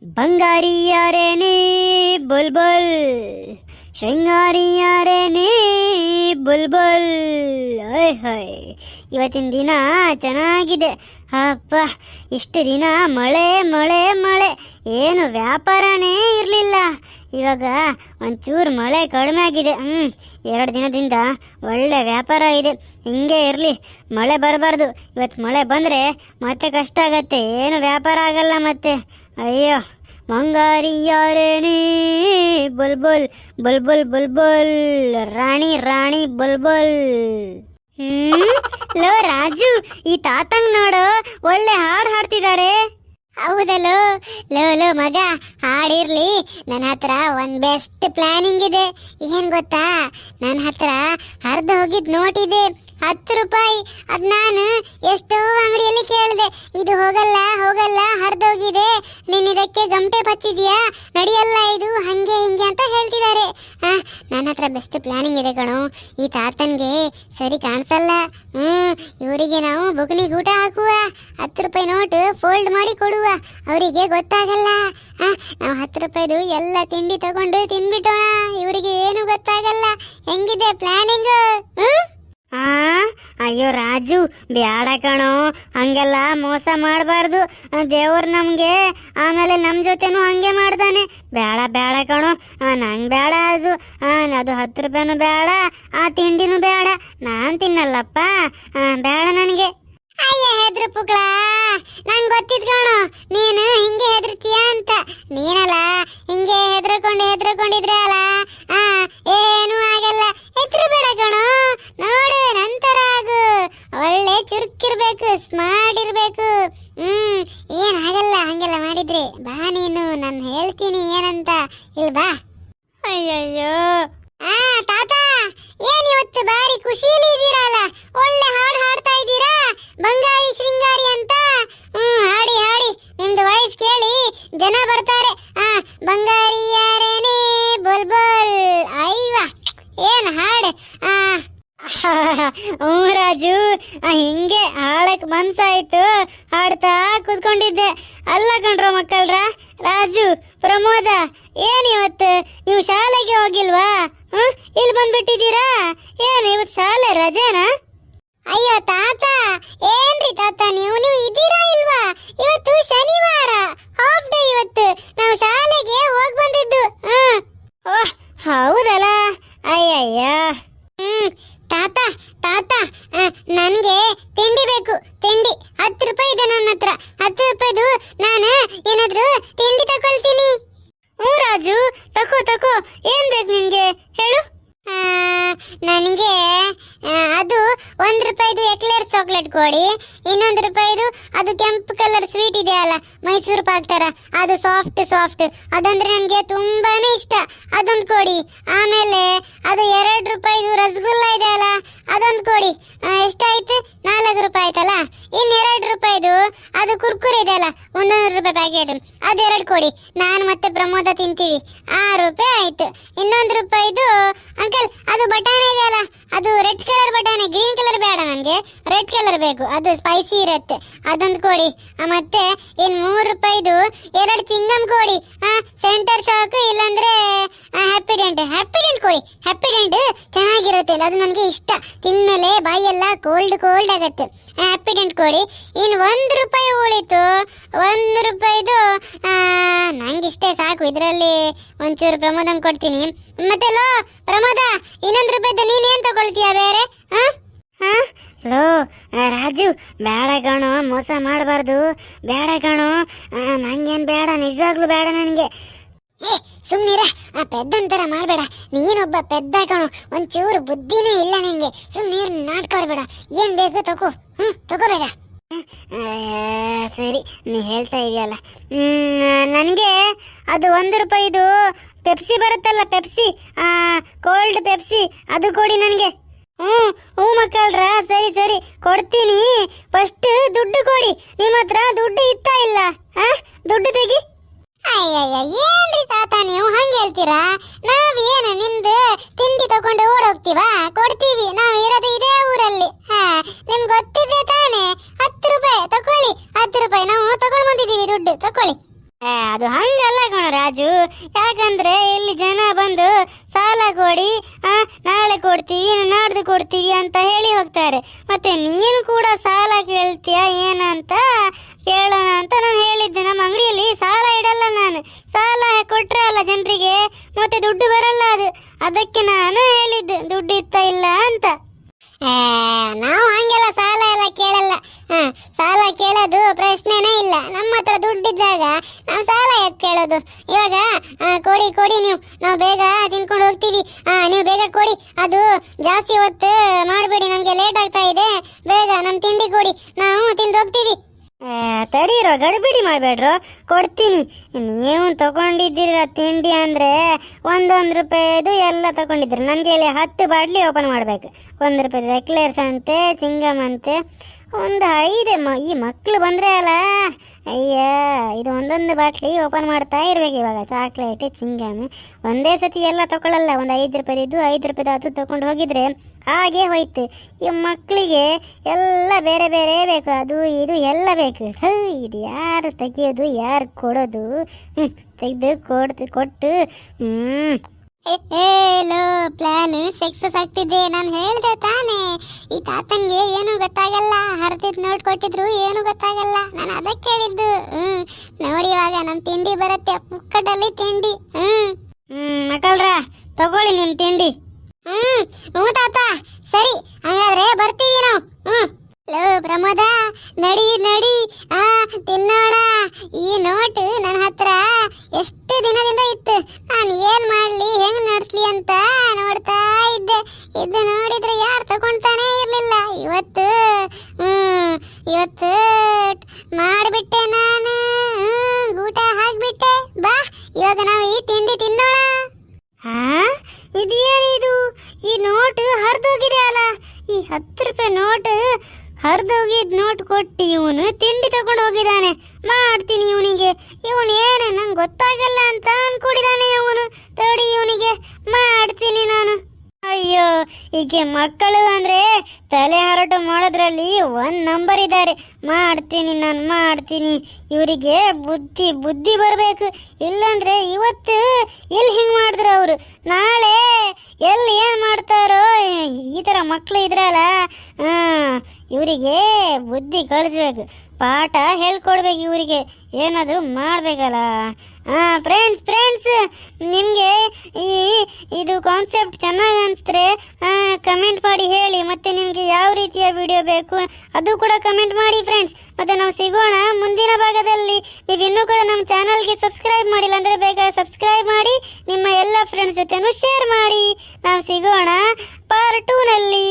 ಬಂಗಾರಿಯಾರೇನೇ ಬುಲ್ಬುಲ್, ಶೃಂಗಾರಿಯಾರೇನೇ ಬುಲ್ಬುಲ್. ಓಯ್ ಹೊಯ್, ಇವತ್ತಿನ ದಿನ ಚೆನ್ನಾಗಿದೆ. ಅಪ್ಪ, ಇಷ್ಟು ದಿನ ಮಳೆ ಮಳೆ ಮಳೆ, ಏನು ವ್ಯಾಪಾರನೇ ಇರಲಿಲ್ಲ. ಇವಾಗ ಒಂಚೂರು ಮಳೆ ಕಡಿಮೆ ಆಗಿದೆ. 2 ದಿನದಿಂದ ಒಳ್ಳೆ ವ್ಯಾಪಾರ ಇದೆ. ಹಿಂಗೆ ಇರಲಿ, ಮಳೆ ಬರಬಾರ್ದು. ಇವತ್ತು ಮಳೆ ಬಂದರೆ ಮತ್ತೆ ಕಷ್ಟ ಆಗತ್ತೆ, ಏನು ವ್ಯಾಪಾರ ಆಗಲ್ಲ ಮತ್ತೆ. ಅಯ್ಯೋ, ಬಂಗಾರಿಯಾರೇನೇ ಬುಲ್ಬುಲ್ ಬುಲ್ಬುಲ್ ಬುಲ್ಬುಲ್, ರಾಣಿ ರಾಣಿ ಬುಲ್ಬುಲ್. ಲೋ ರಾಜು, ಈ ತಾತಂಗ್ ನೋಡು, ಒಳ್ಳೆ ಹಾಡು ಹಾಡ್ತಿದ್ದಾರೆ. ಹೌದಲ್ಲೋ? ಲೋ ಮಗ, ಹಾಡಿರ್ಲಿ. ನನ್ನ ಹತ್ರ ಒಂದು ಬೆಸ್ಟ್ ಪ್ಲಾನಿಂಗ್ ಇದೆ. ಏನ್ ಗೊತ್ತಾ, ನನ್ನ ಹತ್ರ ಹರಿದು ಹೋಗಿದ್ ನೋಟ್ ಇದೆ, 10 ರೂಪಾಯಿ. ಅದ್ ನಾನು ಎಷ್ಟೋ ಅಂಗಡಿಯಲ್ಲಿ ಕೇಳಿದೆ, ಇದು ಹೋಗಲ್ಲ ಹೋಗಲ್ಲ, ಹರಿದೋಗಿದೆ, ನೀನ್ ಇದಕ್ಕೆ ಗಮಟೆ ಬಚ್ಚಿದ್ಯಾ, ನಡೆಯಲ್ಲ ಇದು, ಹಂಗೆ ಹಿಂಗೆ ಅಂತ ಹೇಳ್ತಿದ್ದಾರೆ. ನನ್ನ ಹತ್ರ ಬೆಸ್ಟ್ ಪ್ಲಾನಿಂಗ್ ಇದೆ ಕಣೋ. ಈ ತಾತನ್ಗೆ ಸರಿ ಕಾಣಿಸಲ್ಲ. ಇವರಿಗೆ ನಾವು ಬುಗ್ನಿಗೆ ಊಟ ಹಾಕುವ, 10 ರೂಪಾಯಿ ನೋಟ್ ಫೋಲ್ಡ್ ಮಾಡಿ ಕೊಡುವ, ಅವರಿಗೆ ಗೊತ್ತಾಗಲ್ಲ. ನಾವು 10 ರೂಪಾಯಿದು ಎಲ್ಲ ತಿಂಡಿ ತಗೊಂಡು ತಿನ್ಬಿಟ್ಟೋಣ, ಇವರಿಗೆ ಏನು ಗೊತ್ತಾಗಲ್ಲ. ಹೆಂಗಿದೆ ಪ್ಲಾನಿಂಗ್? ಅಯ್ಯೋ ರಾಜು, ಬ್ಯಾಡ ಕಣೋ, ಹಂಗೆಲ್ಲ ಮೋಸ ಮಾಡಬಾರ್ದು. ದೇವ್ರು ನಮಗೆ ಆಮೇಲೆ ನಮ್ಮ ಜೊತೆನೂ ಹಂಗೆ ಮಾಡ್ತಾನೆ. ಬೇಡ ಬೇಡ ಕಣೋ, ನಂಗೆ ಬೇಡ ಅದು. ಅದು 10 ರೂಪಾಯಿನೂ ಬೇಡ, ಆ ತಿಂಡಿನೂ ಬೇಡ, ನಾನು ತಿನ್ನಲ್ಲಪ್ಪ, ಬೇಡ ನನಗೆ. ಅಯ್ಯ ಹೆದ್ರು ಪುಕ್ಳ, ನಂಗೆ ಗೊತ್ತಿದ್ ಕಣೋ ನೀನು ಹಿಂಗೆ ಹೆದರ್ತೀಯ ಅಂತ. ನೀನಲ್ಲ ಹಿಂಗೆ ಹೆದ್ರಕೊಂಡಿದ್ರೆ ಅಲ್ಲ, ಏನೂ ಆಗಲ್ಲ. ಹೆದ್ರಬೇಡ ಕಣೋ, ನೋಡು ನಂತರ ಆಗು. ಒಳ್ಳೆ ಚುರುಕಿರ್ಬೇಕು, ಸ್ಮಾರ್ಟ್ ಇರ್ಬೇಕು. ಏನಾಗಲ್ಲ ಹಂಗೆಲ್ಲ ಮಾಡಿದ್ರೆ. ಬಾ ನೀನು, ನಾನು ಹೇಳ್ತೀನಿ ಏನಂತ. ಇಲ್ಲಿ ಬಾ. ಅಯ್ಯಯ್ಯೋ, ತಾತ, ಏನ್ ಇವತ್ತು ಬಾರಿ ಖುಷಿಯಲ್ಲಿ ಇದ್ದೀರಲ್ಲ, ಒಳ್ಳೆ ಹಾಡು ಹಾಡ್ತಾ ಇದ್ದೀರಾ, ಬಂಗಾರಿ ಶೃಂಗಾರಿ ಅಂತ. ಹಾಡಿ ಹಾಡಿ, ನಿಮ್ದು ವಾಯ್ಸ್ ಕೇಳಿ ಜನ ಬರ್ತಾರೆ. ಬಂಗಾರಿ ಯಾರೇನೇ ಬುಲ್ಬುಲ್. ಅಯ್ಯವ, ಏನ್ ಹಾಡು. ರಾಜು, ಹಿಂಗೆ ಹಾಡಕ್ ಮನ್ಸಾಯ್ತು, ಹಾಡ್ತಾ ಕೂತ್ಕೊಂಡಿದ್ದೆ. ಅಲ್ಲ ಕಣ್ರೋ ಮಕ್ಕಳ್ರ, ರಾಜು, ಪ್ರಮೋದ, ಏನ್ ಇವತ್ತು ನೀವು ಶಾಲೆಗೆ ಹೋಗಿಲ್ವಾ? ಇಲ್ಲಿ ಬಂದ್ಬಿಟ್ಟಿದ್ದೀರಾ? ಏನು ಇವತ್ತು ಶಾಲೆ ರಜೆನಾ? ಅಯ್ಯೋ ತಾತ, ಏನ್ರಿ ತಾತ, ನೀವು ಇದ್ದೀರಾ ಇಲ್ವಾ? ಇವತ್ತು ಶನಿವಾರ, ಹಾಫ್ ಡೇ. ಇವತ್ತು ನಾವು ಶಾಲೆಗೆ ಹೋಗಿ ಬಂದಿದ್ದು. ಓಹ್, ಹೌದಲ್ಲ. ಅಯ್ಯಯ್ಯ. ತಾತ ತಾತ, ನನಗೆ ತಿಂಡಿ ಬೇಕು, ತಿಂಡಿ. 10 ರೂಪಾಯಿ ಇದೆ ನನ್ನ ಹತ್ರ. 10 ರೂಪಾಯಿದು ನಾನು ಏನಾದ್ರು ತಿಂಡಿ ತಗೊಳ್ತೀನಿ. ರಾಜು, ತಕೋ, ಏನ್ ಬೇಕು ನಿನ್ಗೆ ಹೇಳು. ನನಗೆ ಅದು 1 ರೂಪಾಯಿದು ಎಕ್ಲೇರ್ ಚಾಕ್ಲೇಟ್ ಕೊಡಿ. 1 ರೂಪಾಯಿದು ಅದು ಕೆಂಪು ಕಲರ್ ಸ್ವೀಟ್ ಇದೆಯಲ್ಲ, ಮೈಸೂರು ಪಾಕ್ ತರ, ಅದು ಸಾಫ್ಟ್, ಅದಂದ್ರೆ ನನಗೆ ತುಂಬಾನೇ ಇಷ್ಟ, ಅದೊಂದು ಕೊಡಿ. ಆಮೇಲೆ ಅದು 2 ರೂಪಾಯಿದು ರಸಗುಲ್ಲ ಇದೆಯಲ್ಲ, ಅದೊಂದು ಕೊಡಿ. ಎಷ್ಟಾಯ್ತು? 4 ರೂಪಾಯಿ ಆಯ್ತಲ್ಲ. 2 ರೂಪಾಯಿದು ಅದು ಕುರ್ಕುರೆ ಇದೆಯಲ್ಲ, 1 ರೂಪಾಯಿ ಪ್ಯಾಕೆಟ್, ಅದು 2 ಕೊಡಿ. ನಾನು ಮತ್ತೆ ಪ್ರಮೋದ ತಿಂತೀವಿ. 6 ರೂಪಾಯಿ ಆಯ್ತು. 1 ರೂಪಾಯಿದು ಅಂಕಲ್, ಅದು ಬಟಾಣಿ ಇದೆಯಲ್ಲ, ಅದು ರೆಡ್ ಕಲರ್ ಬಟಾಣಿ, ಗ್ರೀನ್ ಕಲರ್ ಬೇಡ ನನಗೆ, ರೆಡ್ ಕಲರ್ ಬೇಕು, ಅದು ಸ್ಪೈಸಿ ಇರುತ್ತೆ, ಅದೊಂದು ಕೊಡಿ. ಮತ್ತೆ 3 ರೂಪಾಯಿದು 2 ಚಿಂಗಮ್ ಕೊಡಿ. ಸೆಂಟರ್ ಶಾಕ್, ಇಲ್ಲಾಂದ್ರೆ ಹ್ಯಾಪಿ ಡೆಂಟ್ ಕೊಡಿ. ಹ್ಯಾಪಿ ಡೆಂಟ್ ಚೆನ್ನಾಗಿರುತ್ತೆ, ಅದು ನನಗೆ ಇಷ್ಟ. ತಿಂದ್ಮೇಲೆ ಬಾಯೆಲ್ಲ ಕೋಲ್ಡ್ ಆಗತ್ತೆ. ಹ್ಯಾಪಿ ಡೆಂಟ್ ಕೊಡಿ. 1 ರೂಪಾಯಿ ಉಳಿತು. 1 ರೂಪಾಯಿದು ನಂಗಿಷ್ಟೇ ಸಾಕು. ಇದರಲ್ಲಿ ಒಂಚೂರು ಪ್ರಮೋದಂಗೆ ಕೊಡ್ತೀನಿ. ಮತ್ತೆ ಲೋ ಪ್ರಮೋದ, 1 ರೂಪಾಯಿದು ನೀನೇನ್ ತಗೊಳ್ತೀಯ ಬೇರೆ? ಲೋ ರಾಜು, ಬೇಡ ಕಣೋ, ಮೋಸ ಮಾಡಬಾರ್ದು. ಬೇಡ ಕಣೋ, ನಂಗೇನು ಬೇಡ, ನಿಜವಾಗ್ಲೂ ಬೇಡ ನನಗೆ. ಸುಮ್ಮನಿರ, ಪೆದ್ದಂತರ ಮಾಡಬೇಡ. ನೀನೊಬ್ಬ ಪೆದ್ದ ಕಣೋ, ಒಂಚೂರು ಬುದ್ಧಿನೇ ಇಲ್ಲ ನಿಂಗೆ. ಸುಮ್ಮನೆ ನಾಟ್ಕೊಡ್ಬೇಡ. ಏನ್ ಬೇಕು ತಗೋ, ತಗೋಬೇಡ. ಸರಿ, ನೀ ಹೇಳ್ತಾ ಇದೆಯಲ್ಲ. ನನಗೆ ಅದು 1 ರೂಪಾಯಿದು ಪೆಪ್ಸಿ ಬರುತ್ತಲ್ಲ, ಪೆಪ್ಸಿ, ಕೋಲ್ಡ್ ಪೆಪ್ಸಿ, ಅದು ಕೊಡಿ ನನಗೆ. ಮಕ್ಕಳ್ರ, ಸರಿ ಕೊಡ್ತೀನಿ. ಫಸ್ಟ್ ದುಡ್ಡು ಕೊಡಿ. ನಿಮ್ಮ ಹತ್ರ ದುಡ್ಡು ಇತ್ತಾ ಇಲ್ಲ? ದುಡ್ಡು ತೆಗಿ. ಅಯ್ಯಯ್ಯ, ಏನ್ರಿ ತಾತ ನೀವು ಹಂಗೆ ಹೇಳ್ತೀರಾ? ನಾವೇನು ನಿಮ್ದು ತಿಂಡಿ ತಗೊಂಡು ಓಡೋಗ್ತೀವಾ? ಕೊಡ್ತೀವಿ, ನಾವು ಇರೋದು ಇದೇ ಊರಲ್ಲಿ. ನಿಮ್ಗೆ ಗೊತ್ತಿದೆ ತಾನೆ? 10 ರೂಪಾಯಿ ತಕೊಳ್ಳಿ. 10 ರೂಪಾಯಿ ನಾವು ತಗೊಂಡು ಬಂದಿದ್ದೀವಿ, ದುಡ್ಡು ತಕೊಳ್ಳಿ. ಅದು ಹಂಗಲ್ಲ ಕಣ ರಾಜು. ಯಾಕಂದ್ರೆ ಇಲ್ಲಿ ಜನ ಬಂದು ಸಾಲ ಕೊಡಿ, ನಾಳೆ ಕೊಡ್ತೀವಿ ನಾಡ್ದು ಕೊಡ್ತೀವಿ ಅಂತ ಹೇಳಿ ಹೋಗ್ತಾರೆ. ಮತ್ತೆ ನೀನು ಕೂಡ ಸಾಲ ಕೇಳ್ತೀಯ ಏನಂತ ಕೇಳೋಣ ಅಂತ ನಾನು ಹೇಳಿದ್ದೆ. ನಮ್ಮ ಅಂಗಡಿಯಲ್ಲಿ ಸಾಲ ಇಡಲ್ಲ ನಾನು. ಸಾಲ ಕೊಟ್ರೆ ಅಲ್ಲ ಜನರಿಗೆ ಮತ್ತೆ ದುಡ್ಡು ಬರಲ್ಲ. ಅದಕ್ಕೆ ನಾನು ಹೇಳಿದ್ದೆ ದುಡ್ಡು ಇತ್ತ ಇಲ್ಲ ಅಂತ. ನಾವು ಹಂಗೆಲ್ಲ ಸಾಲ ಎಲ್ಲ ಕೇಳಲ್ಲ. ಸಾಲ ಕೇಳೋದು ಪ್ರಶ್ನೆನೇ ಇಲ್ಲ. ನಮ್ಮ ಹತ್ರ ದುಡ್ಡಿದ್ದಾಗ ನಾವು ಸಾಲ ಯಾಕೆ ಕೇಳೋದು? ಇವಾಗ ಕೊಡಿ ಕೊಡಿ, ನಾವು ಬೇಗ ತಿನ್ಕೊಂಡು ಹೋಗ್ತೀವಿ, ನೀವು ಬೇಗ ಕೊಡಿ. ಅದು ಜಾಸ್ತಿ ಹೊತ್ತು ಮಾಡಬೇಡಿ, ನಮಗೆ ಲೇಟ್ ಆಗ್ತಾ ಇದೆ. ಬೇಗ ನಮ್ಮ ತಿಂಡಿ ಕೊಡಿ, ನಾವು ತಿಂದು ಹೋಗ್ತೀವಿ. ತಡೀರೋ, ಗಡಿಬಿಡಿ ಮಾಡಬೇಡ್ರೋ, ಕೊಡ್ತೀನಿ. ನೀವು ತಗೊಂಡಿದ್ದೀರ ತಿಂಡಿ ಅಂದರೆ 1 ರೂಪಾಯಿದು ಎಲ್ಲ ತಗೊಂಡಿದ್ದೀರಿ. ನನಗೆ ಇಲ್ಲಿ 10 ಬಾಟ್ಲಿ ಓಪನ್ ಮಾಡಬೇಕು. 1 ರೂಪಾಯಿ ಎಕ್ಲೇರ್ಸ್ ಅಂತೆ, ಚಿಂಗಮ್ ಅಂತೆ, ಒಂದು 5 ಈ ಮಕ್ಕಳು ಬಂದರೆ ಅಲ್ಲ, ಅಯ್ಯ ಇದು 1 ಬಾಟ್ಲಿ ಓಪನ್ ಮಾಡ್ತಾ ಇರ್ಬೇಕು. ಇವಾಗ ಚಾಕ್ಲೇಟ್ ಚಿಂಗಮ್ ಒಂದೇ ಸತಿ ಎಲ್ಲ ತಗೊಳ್ಳಲ್ಲ. ಒಂದು 5 ರೂಪಾಯಿದು 5 ರೂಪಾಯಿದು ಅದು ತಗೊಂಡು ಹೋಗಿದ್ರೆ ಹಾಗೆ ಹೋಯ್ತು. ಈ ಮಕ್ಕಳಿಗೆ ಎಲ್ಲ ಬೇರೆ ಬೇರೆ ಬೇಕು, ಅದು ಇದು ಎಲ್ಲ ಬೇಕು. ಇದು ಯಾರು ತೆಗಿಯೋದು, ಯಾರು ಕೊಡೋದು? ತೆಗೆದು ಕೊಟ್ಟು ಹೇಳೋ ಪ್ಲಾನ್ ಸಕ್ಸಸ್ ಆಗ್ತಿದೆ. ನಾನು ಹೇಳ್ದೆ ತಾನೇ, ಈ ತಾತಂಗೆ ಏನು ಗೊತ್ತಾಗಲ್ಲ, ಹರಿದಿದ್ದು ನೋಟ್ ಕೊಟ್ಟಿದ್ರು ಏನು ಗೊತ್ತಾಗಲ್ಲ. ನಾನು ಅದಕ್ಕೆ ಹೇಳಿದ್ದು. ನೋಡಿ ಇವಾಗ ನಮ್ಮ ತಿಂಡಿ ಬರುತ್ತೆ, ಪುಕ್ಕಟಲ್ಲಿ ತಿಂಡಿ. ಮಕ್ಕಳ್ರ ತಗೊಳ್ಳಿ ನಿಮ್ಮ ತಿಂಡಿ. ಹ್ಞೂ ತಾತ, ಸರಿ ಹಾಗಾದ್ರೆ ಬರ್ತೀವಿ ನಾವು. ಲೋ ಪ್ರಮೋದ, ನಡಿ ತಿನ್ನೋಣ. ಈ ನೋಟ್ ನನ್ನ ಹತ್ರ ಎಷ್ಟು ದಿನದಿಂದ ಇತ್ತು. ನಾನು ಏನ್ ಮಾಡ್ಲಿ, ಹೆಂಗ್ ನಡ್ಸ್ಲಿ ಅಂತ ನೋಡ್ತಾ ಇದ್ದೆ. ಇದು ನೋಡಿದ್ರೆ ಯಾರು ತಗೊಂತಾನೆ ಇರ್ಲಿಲ್ಲ. ಇವತ್ತು ಮಾಡಿಬಿಟ್ಟೆ ನಾನು. ಊಟ ಹಾಕ್ಬಿಟ್ಟೆ. ಬಾ ಇವಾಗ ನಾವು ಈ ತಿಂಡಿ ತಿನ್ನೋಣ. ಇದೇನಿದು? ಈ ನೋಟ್ ಹರಿದೋಗಿದೆ ಅಲ್ಲ. ಈ 10 ರೂಪಾಯಿ ನೋಟ್ ಹರಿದೋಗಿದ್ ನೋಟ್ ಕೊಟ್ಟು ಇವನು ತಿಂಡಿ ತಗೊಂಡು ಹೋಗಿದ್ದಾನೆ. ಮಾಡ್ತೀನಿ ಇವನಿಗೆ. ಇವನು ಏನು ನಂಗೆ ಗೊತ್ತಾಗಲ್ಲ ಅಂತ ಅನ್ಕೊಂಡಿದ್ದಾನೆ ಇವನು. ತಡಿ ಇವನಿಗೆ ಮಾಡ್ತೀನಿ ನಾನು. ಅಯ್ಯೋ, ಹೀಗೆ ಮಕ್ಕಳು ಅಂದರೆ ತಲೆ ಹರಟು ಮಾಡೋದ್ರಲ್ಲಿ 1 ನಂಬರ್ ಇದ್ದಾರೆ. ನಾನು ಮಾಡ್ತೀನಿ. ಇವರಿಗೆ ಬುದ್ಧಿ ಬರಬೇಕು. ಇಲ್ಲಾಂದರೆ ಇವತ್ತು ಎಲ್ಲಿ ಹಿಂಗೆ ಮಾಡಿದ್ರು ಅವರು, ನಾಳೆ ಎಲ್ಲಿ ಏನು ಮಾಡ್ತಾರೋ. ಈ ಥರ ಮಕ್ಕಳು ಇದ್ರಲ್ಲ, ಇವರಿಗೆ ಬುದ್ಧಿ ಕಳಿಸ್ಬೇಕು, ಪಾಠ ಹೇಳ್ಕೊಡ್ಬೇಕು. ಇವರಿಗೆ ಏನಾದರೂ ಮಾಡಬೇಕಲ್ಲ. ಫ್ರೆಂಡ್ಸ್ ನಿಮಗೆ ಇದು ಕಾನ್ಸೆಪ್ಟ್ ಚೆನ್ನಾಗಿ ಅನಿಸಿದ್ರೆ ಕಮೆಂಟ್ ಮಾಡಿ ಹೇಳಿ. ಮತ್ತು ನಿಮಗೆ ಯಾವ ರೀತಿಯ ವಿಡಿಯೋ ಬೇಕು ಅದು ಕೂಡ ಕಮೆಂಟ್ ಮಾಡಿ ಫ್ರೆಂಡ್ಸ್. ಮತ್ತು ನಾವು ಸಿಗೋಣ ಮುಂದಿನ ಭಾಗದಲ್ಲಿ. ನೀವು ಇನ್ನೂ ಕೂಡ ನಮ್ಮ ಚಾನಲ್ಗೆ ಸಬ್ಸ್ಕ್ರೈಬ್ ಮಾಡಿಲ್ಲ ಅಂದರೆ ಬೇಗ ಸಬ್ಸ್ಕ್ರೈಬ್ ಮಾಡಿ, ನಿಮ್ಮ ಎಲ್ಲ ಫ್ರೆಂಡ್ಸ್ ಜೊತೆನೂ ಶೇರ್ ಮಾಡಿ. ನಾವು ಸಿಗೋಣ ಪಾರ್ಟ್ 2ನಲ್ಲಿ.